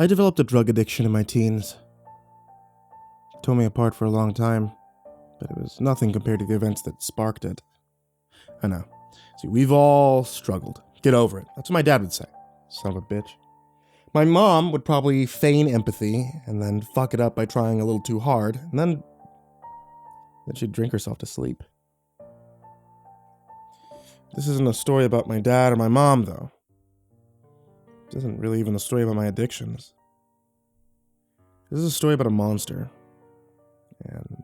I developed a drug addiction in my teens. It tore me apart for a long time, but it was nothing compared to the events that sparked it. I know. See, we've all struggled. Get over it. That's what my dad would say. Son of a bitch. My mom would probably feign empathy and then fuck it up by trying a little too hard, and then she'd drink herself to sleep. This isn't a story about my dad or my mom, though. This isn't really even a story about my addictions. This is a story about a monster and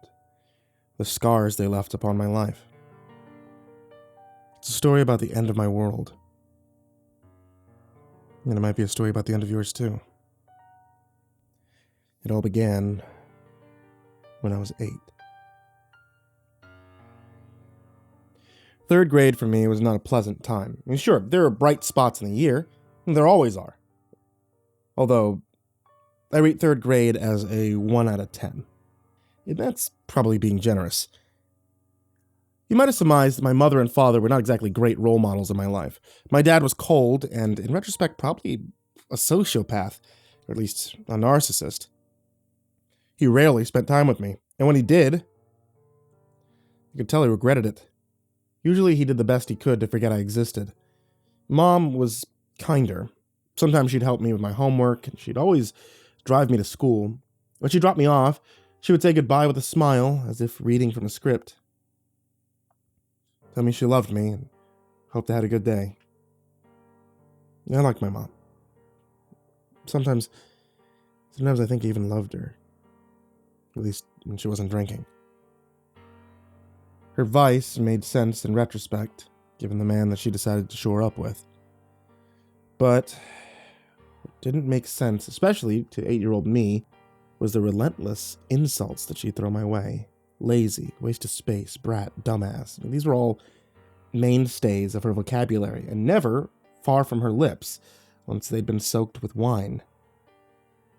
the scars they left upon my life. It's a story about the end of my world. And it might be a story about the end of yours, too. It all began when I was 8. Third grade for me was not a pleasant time. I mean, sure, there are bright spots in the year, and there always are. Although, I rate third grade as a 1 out of 10. And that's probably being generous. You might have surmised that my mother and father were not exactly great role models in my life. My dad was cold, and in retrospect, probably a sociopath, or at least a narcissist. He rarely spent time with me, and when he did, you could tell he regretted it. Usually he did the best he could to forget I existed. Mom was kinder. Sometimes she'd help me with my homework, and she'd always drive me to school. When she dropped me off, she would say goodbye with a smile, as if reading from a script. Tell me she loved me, and hoped I had a good day. I liked my mom. Sometimes I think I even loved her. At least when she wasn't drinking. Her vice made sense in retrospect, given the man that she decided to shore up with. But what didn't make sense, especially to 8-year-old me, was the relentless insults that she'd throw my way. Lazy, waste of space, brat, dumbass. I mean, these were all mainstays of her vocabulary, and never far from her lips once they'd been soaked with wine.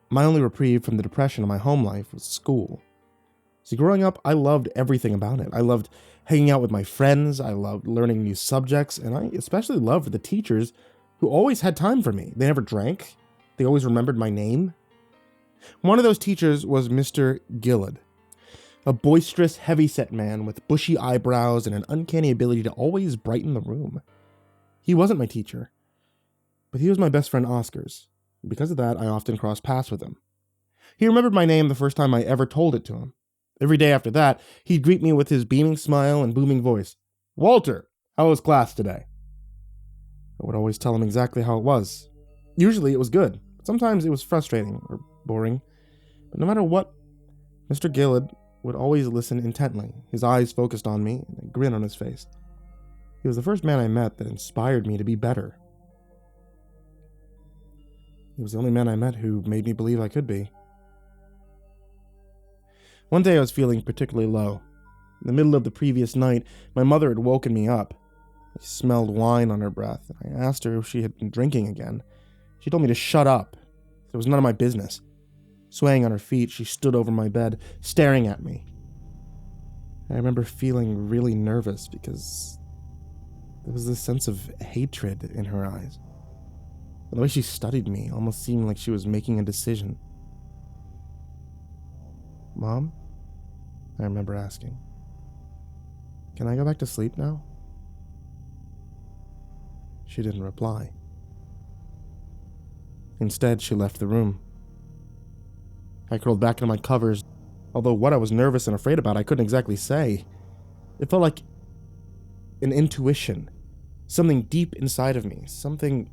My only reprieve from the depression of my home life was school. See, growing up, I loved everything about it. I loved hanging out with my friends, I loved learning new subjects, and I especially loved the teachers who always had time for me. They never drank. They always remembered my name. One of those teachers was Mr. Gillard, a boisterous, heavy-set man with bushy eyebrows and an uncanny ability to always brighten the room. He wasn't my teacher, but he was my best friend Oscar's. Because of that, I often crossed paths with him. He remembered my name the first time I ever told it to him. Every day after that, he'd greet me with his beaming smile and booming voice. "Walter, how was class today?" I would always tell him exactly how it was. Usually it was good, but sometimes it was frustrating or boring. But no matter what, Mr. Gillard would always listen intently, his eyes focused on me and a grin on his face. He was the first man I met that inspired me to be better. He was the only man I met who made me believe I could be. One day I was feeling particularly low. In the middle of the previous night, my mother had woken me up. I smelled wine on her breath, and I asked her if she had been drinking again. She told me to shut up. It was none of my business. Swaying on her feet, she stood over my bed, staring at me. I remember feeling really nervous because there was this sense of hatred in her eyes. The way she studied me almost seemed like she was making a decision. "Mom?" I remember asking. "Can I go back to sleep now?" She didn't reply. Instead, she left the room. I curled back into my covers, although what I was nervous and afraid about I couldn't exactly say. It felt like an intuition, something deep inside of me, something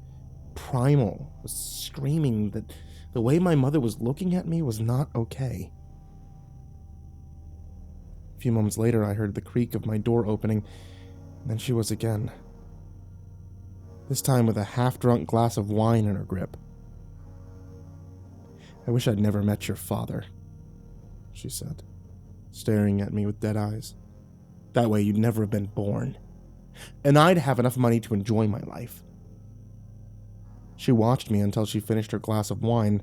primal was screaming that the way my mother was looking at me was not okay. A few moments later, I heard the creak of my door opening, and then she was again. This time with a half-drunk glass of wine in her grip. "I wish I'd never met your father," she said, staring at me with dead eyes. "That way you'd never have been born, and I'd have enough money to enjoy my life." She watched me until she finished her glass of wine,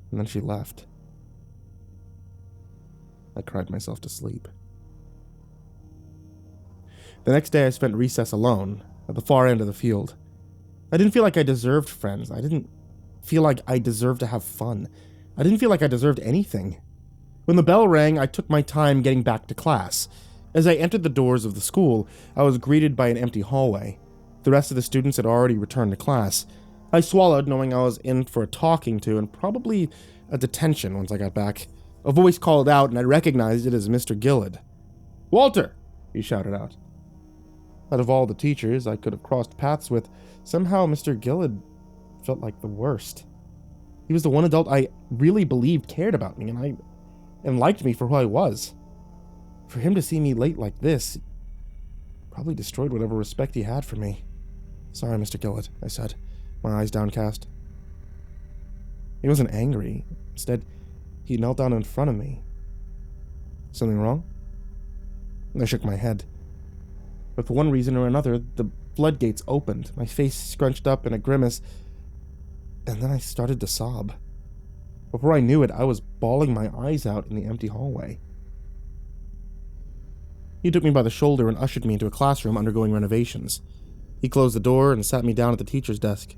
and then she left. I cried myself to sleep. The next day I spent recess alone, at the far end of the field. I didn't feel like I deserved friends. I didn't feel like I deserved to have fun. I didn't feel like I deserved anything. When the bell rang, I took my time getting back to class. As I entered the doors of the school, I was greeted by an empty hallway. The rest of the students had already returned to class. I swallowed, knowing I was in for a talking to and probably a detention once I got back. A voice called out, and I recognized it as Mr. Gillard. "Walter!" he shouted out. Out of all the teachers I could have crossed paths with, somehow Mr. Gillard felt like the worst. He was the one adult I really believed cared about me and liked me for who I was. For him to see me late like this probably destroyed whatever respect he had for me. "Sorry, Mr. Gillard," I said, my eyes downcast. He wasn't angry. Instead, he knelt down in front of me. "Something wrong?" I shook my head. But for one reason or another, the floodgates opened, my face scrunched up in a grimace, and then I started to sob. Before I knew it, I was bawling my eyes out in the empty hallway. He took me by the shoulder and ushered me into a classroom undergoing renovations. He closed the door and sat me down at the teacher's desk.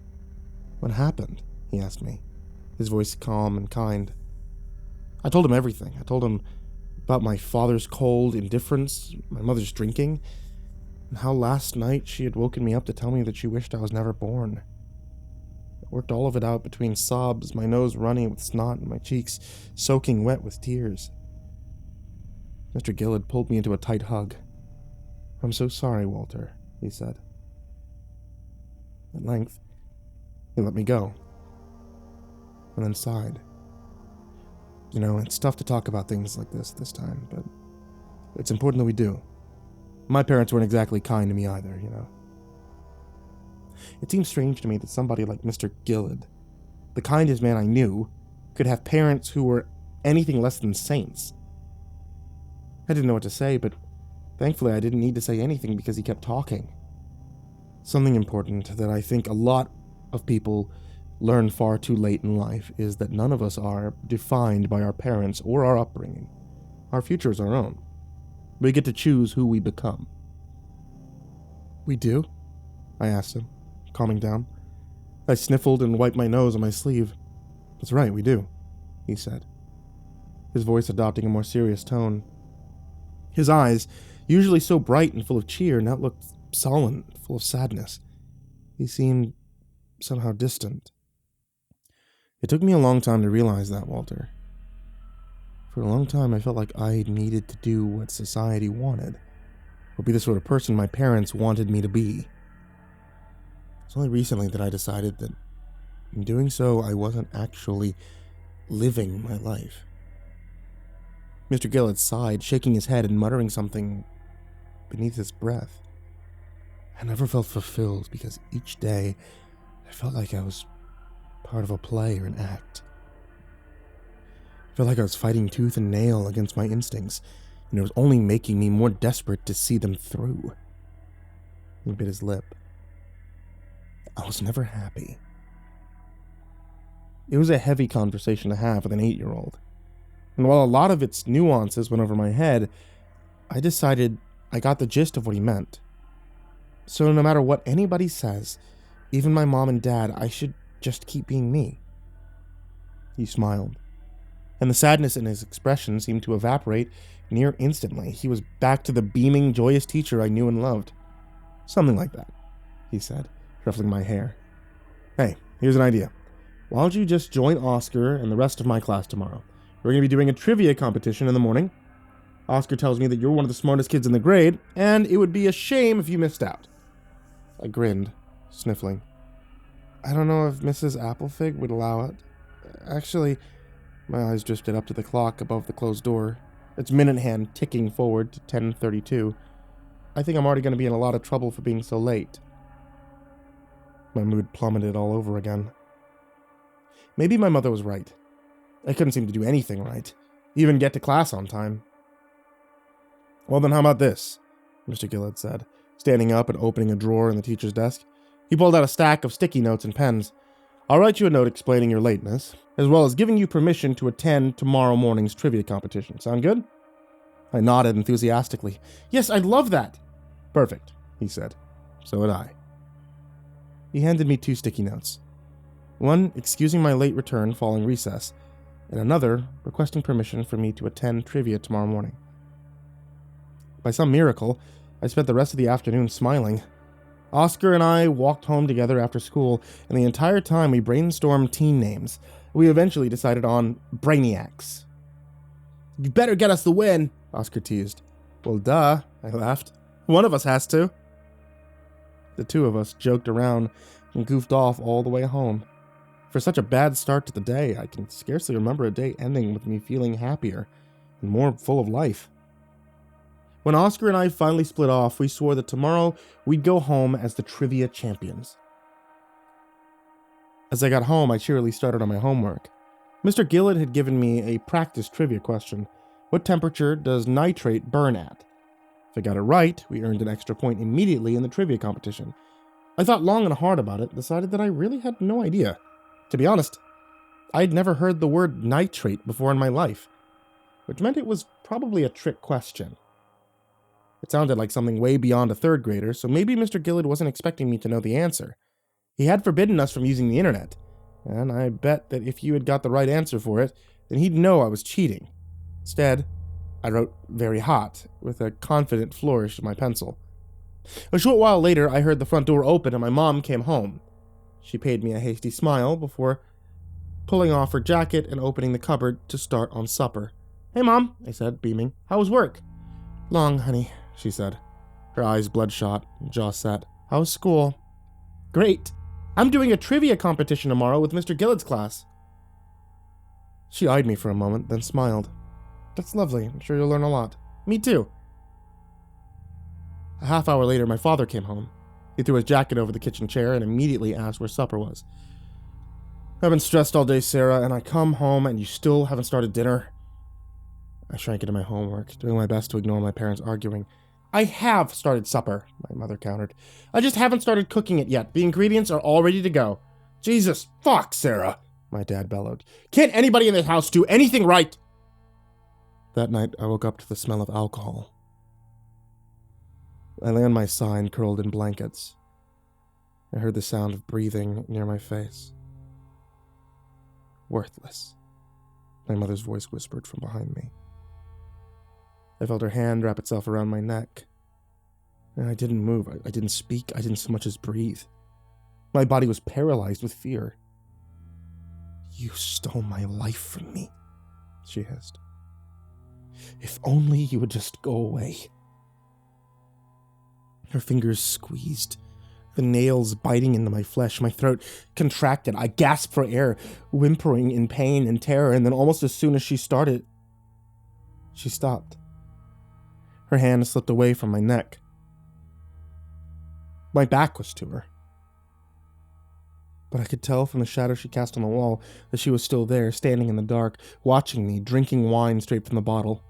"What happened?" he asked me, his voice calm and kind. I told him everything. I told him about my father's cold indifference, my mother's drinking, and how last night she had woken me up to tell me that she wished I was never born. I worked all of it out between sobs, my nose running with snot and my cheeks soaking wet with tears. Mr. Gillard pulled me into a tight hug. "I'm so sorry, Walter," he said. At length, he let me go, and then sighed. You know, it's tough to talk about things like this time, but it's important that we do. My parents weren't exactly kind to me either, you know. It seems strange to me that somebody like Mr. Gillard, the kindest man I knew, could have parents who were anything less than saints. I didn't know what to say, but thankfully I didn't need to say anything because he kept talking. Something important that I think a lot of people learn far too late in life is that none of us are defined by our parents or our upbringing. Our future is our own. We get to choose who we become. "We do?" I asked him, calming down. I sniffled and wiped my nose on my sleeve. "That's right, we do," he said, his voice adopting a more serious tone. His eyes, usually so bright and full of cheer, now looked sullen, full of sadness. He seemed somehow distant. It took me a long time to realize that, Walter. For a long time, I felt like I needed to do what society wanted, or be the sort of person my parents wanted me to be. It's only recently that I decided that in doing so, I wasn't actually living my life. Mr. Gillard sighed, shaking his head and muttering something beneath his breath. I never felt fulfilled because each day I felt like I was part of a play or an act. I felt like I was fighting tooth and nail against my instincts, and it was only making me more desperate to see them through. He bit his lip. I was never happy. It was a heavy conversation to have with an 8-year-old. And while a lot of its nuances went over my head, I decided I got the gist of what he meant. So no matter what anybody says, even my mom and dad, I should just keep being me. He smiled, and the sadness in his expression seemed to evaporate near instantly. He was back to the beaming, joyous teacher I knew and loved. "Something like that," he said, ruffling my hair. "Hey, here's an idea. Why don't you just join Oscar and the rest of my class tomorrow? We're going to be doing a trivia competition in the morning. Oscar tells me that you're one of the smartest kids in the grade, and it would be a shame if you missed out." I grinned, sniffling. "I don't know if Mrs. Applefig would allow it. Actually," my eyes drifted up to the clock above the closed door, its minute hand ticking forward to 10:32. "I think I'm already going to be in a lot of trouble for being so late." My mood plummeted all over again. Maybe my mother was right. I couldn't seem to do anything right, even get to class on time. "Well then, how about this?" Mr. Gillard said, standing up and opening a drawer in the teacher's desk. He pulled out a stack of sticky notes and pens. "I'll write you a note explaining your lateness, as well as giving you permission to attend tomorrow morning's trivia competition. Sound good?" I nodded enthusiastically. "Yes, I'd love that." "Perfect," he said. "So would I." He handed me 2 sticky notes. One excusing my late return following recess, and another requesting permission for me to attend trivia tomorrow morning. By some miracle, I spent the rest of the afternoon smiling. Oscar and I walked home together after school, and the entire time we brainstormed teen names. We eventually decided on Brainiacs. "You better get us the win," Oscar teased. "Well, duh," I laughed. "One of us has to." The two of us joked around and goofed off all the way home. For such a bad start to the day, I can scarcely remember a day ending with me feeling happier and more full of life. When Oscar and I finally split off, we swore that tomorrow we'd go home as the trivia champions. As I got home, I cheerily started on my homework. Mr. Gillett had given me a practice trivia question. What temperature does nitrate burn at? If I got it right, we earned an extra point immediately in the trivia competition. I thought long and hard about it, and decided that I really had no idea. To be honest, I'd never heard the word nitrate before in my life, which meant it was probably a trick question. It sounded like something way beyond a third grader, so maybe Mr. Gillett wasn't expecting me to know the answer. He had forbidden us from using the internet, and I bet that if you had got the right answer for it, then he'd know I was cheating. Instead, I wrote "very hot" with a confident flourish of my pencil. A short while later, I heard the front door open and my mom came home. She paid me a hasty smile before pulling off her jacket and opening the cupboard to start on supper. "Hey, Mom," I said, beaming. "How was work?" "Long, honey," she said, her eyes bloodshot, jaw set. "How was school?" "Great. I'm doing a trivia competition tomorrow with Mr. Gillett's class." She eyed me for a moment, then smiled. "That's lovely. I'm sure you'll learn a lot." "Me too." A half hour later, my father came home. He threw his jacket over the kitchen chair and immediately asked where supper was. "I've been stressed all day, Sarah, and I come home and you still haven't started dinner." I shrank into my homework, doing my best to ignore my parents arguing. "I have started supper," my mother countered. "I just haven't started cooking it yet. The ingredients are all ready to go." "Jesus fuck, Sarah," my dad bellowed. "Can't anybody in this house do anything right?" That night, I woke up to the smell of alcohol. I lay on my side, curled in blankets. I heard the sound of breathing near my face. "Worthless," my mother's voice whispered from behind me. I felt her hand wrap itself around my neck. And I didn't move. I didn't speak. I didn't so much as breathe. My body was paralyzed with fear. "You stole my life from me," she hissed. "If only you would just go away." Her fingers squeezed, the nails biting into my flesh. My throat contracted. I gasped for air, whimpering in pain and terror, and then almost as soon as she started, she stopped. Her hand slipped away from my neck. My back was to her. But I could tell from the shadow she cast on the wall that she was still there, standing in the dark, watching me, drinking wine straight from the bottle.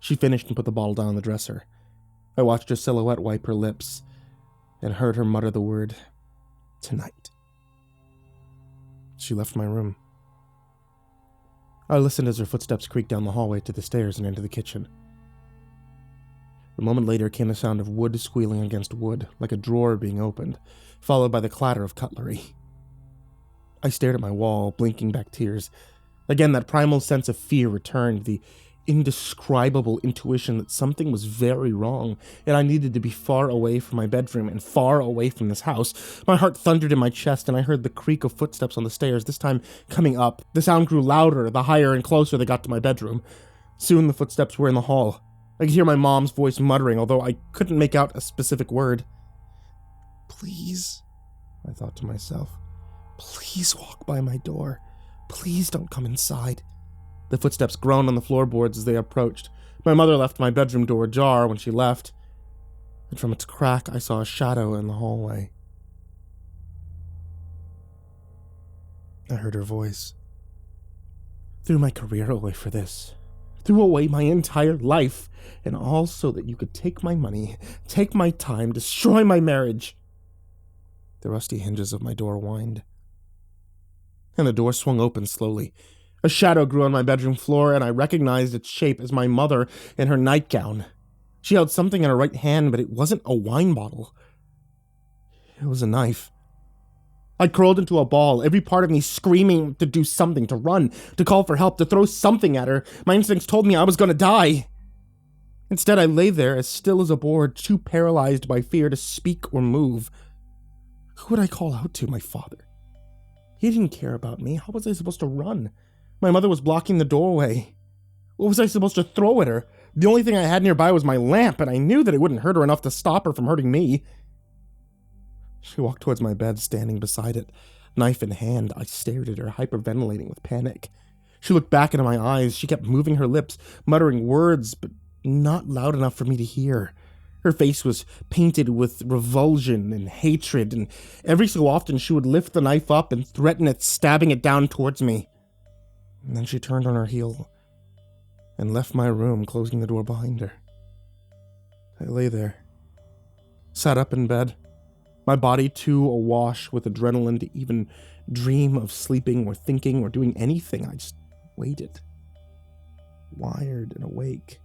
She finished and put the bottle down on the dresser. I watched her silhouette wipe her lips and heard her mutter the word, "tonight." She left my room. I listened as her footsteps creaked down the hallway to the stairs and into the kitchen. A moment later came the sound of wood squealing against wood, like a drawer being opened, followed by the clatter of cutlery. I stared at my wall, blinking back tears. Again, that primal sense of fear returned, the indescribable intuition that something was very wrong, and I needed to be far away from my bedroom and far away from this house. My heart thundered in my chest, and I heard the creak of footsteps on the stairs, this time coming up. The sound grew louder, the higher and closer they got to my bedroom. Soon the footsteps were in the hall. I could hear my mom's voice muttering, although I couldn't make out a specific word. "Please," I thought to myself, "please walk by my door. Please don't come inside." The footsteps groaned on the floorboards as they approached. My mother left my bedroom door ajar when she left, and from its crack I saw a shadow in the hallway. I heard her voice. "Threw my career away for this. Threw away my entire life, and all so that you could take my money, take my time, destroy my marriage." The rusty hinges of my door whined, and the door swung open slowly. A shadow grew on my bedroom floor, and I recognized its shape as my mother in her nightgown. She held something in her right hand, but it wasn't a wine bottle. It was a knife. I curled into a ball, every part of me screaming to do something, to run, to call for help, to throw something at her. My instincts told me I was gonna die. Instead, I lay there as still as a board, too paralyzed by fear to speak or move. Who would I call out to? My father. He didn't care about me. How was I supposed to run? My mother was blocking the doorway. What was I supposed to throw at her? The only thing I had nearby was my lamp, and I knew that it wouldn't hurt her enough to stop her from hurting me. She walked towards my bed, standing beside it. Knife in hand, I stared at her, hyperventilating with panic. She looked back into my eyes. She kept moving her lips, muttering words, but not loud enough for me to hear. Her face was painted with revulsion and hatred, and every so often she would lift the knife up and threaten it, stabbing it down towards me. And then she turned on her heel and left my room, closing the door behind her. I lay there, sat up in bed, my body too awash with adrenaline to even dream of sleeping or thinking or doing anything. I just waited, wired and awake.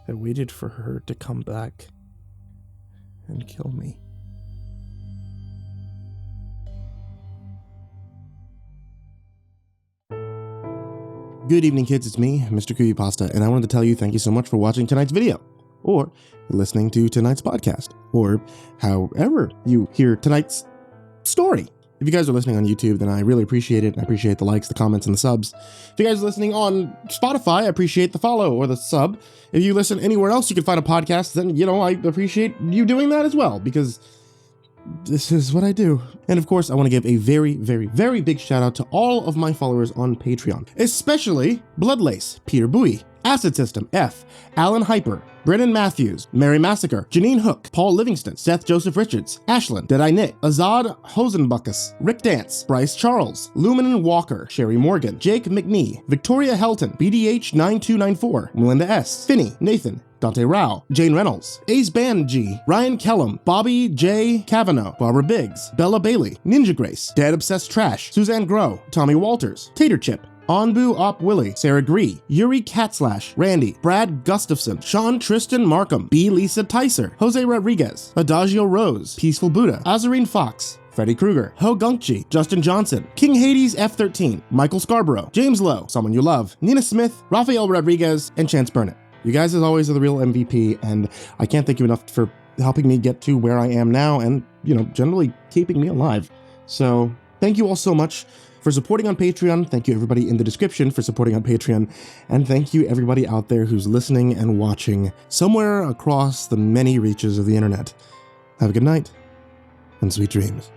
I waited for her to come back and kill me. Good evening, kids. It's me, MrCreepyPasta, and I wanted to tell you thank you so much for watching tonight's video, or listening to tonight's podcast, or however you hear tonight's story. If you guys are listening on YouTube, then I really appreciate it. I appreciate the likes, the comments, and the subs. If you guys are listening on Spotify, I appreciate the follow or the sub. If you listen anywhere else you can find a podcast, then, I appreciate you doing that as well, because this is what I do. And of course, I want to give a very, very, very big shout out to all of my followers on Patreon, especially Bloodlace, Peter Bowie, AcidSystem, F, Alan Hyper, Brennan Matthews, Mary Massacre, Janine Hook, Paul Livingston, Seth Joseph Richards, Ashlyn, Deadeye Nick, Azad Hosenbokus, Rick Dance, Bryce Charles, Luminen Walker, Sheri Morgan, Jake Mcnee, Victoria Helton, BDH9294, Melinda S, Phinney, Nathan, Dante Rowe, Jane Rennalls, AceBandg, Ryan Kellum, Bobby J. CAVANAUGH, Barbara Biggs, BellaBailey, NinjaGrace, Dad Obsessed Trash, Suzanne Grow, Tommy Walters, Tater Chip, Onbu Op Willie, Sarah Gree, Yuri Catslash, Randy, Brad Gustafson, Sean Tristan Markham, B. Lisa Tyser, Jose Rodriguez, Adagio Rose, Peaceful Buddha, Azarine Fox, Freddy Krueger, Ho Gunkchi, Justin Johnson, King Hades F13, Michael Scarborough, James Lowe, Someone You Love, Nina Smith, Rafael Rodriguez, and Chance Burnett. You guys, as always, are the real MVP, and I can't thank you enough for helping me get to where I am now and, generally keeping me alive. So thank you all so much for supporting on Patreon. Thank you everybody in the description for supporting on Patreon. And thank you everybody out there who's listening and watching somewhere across the many reaches of the internet. Have a good night and sweet dreams.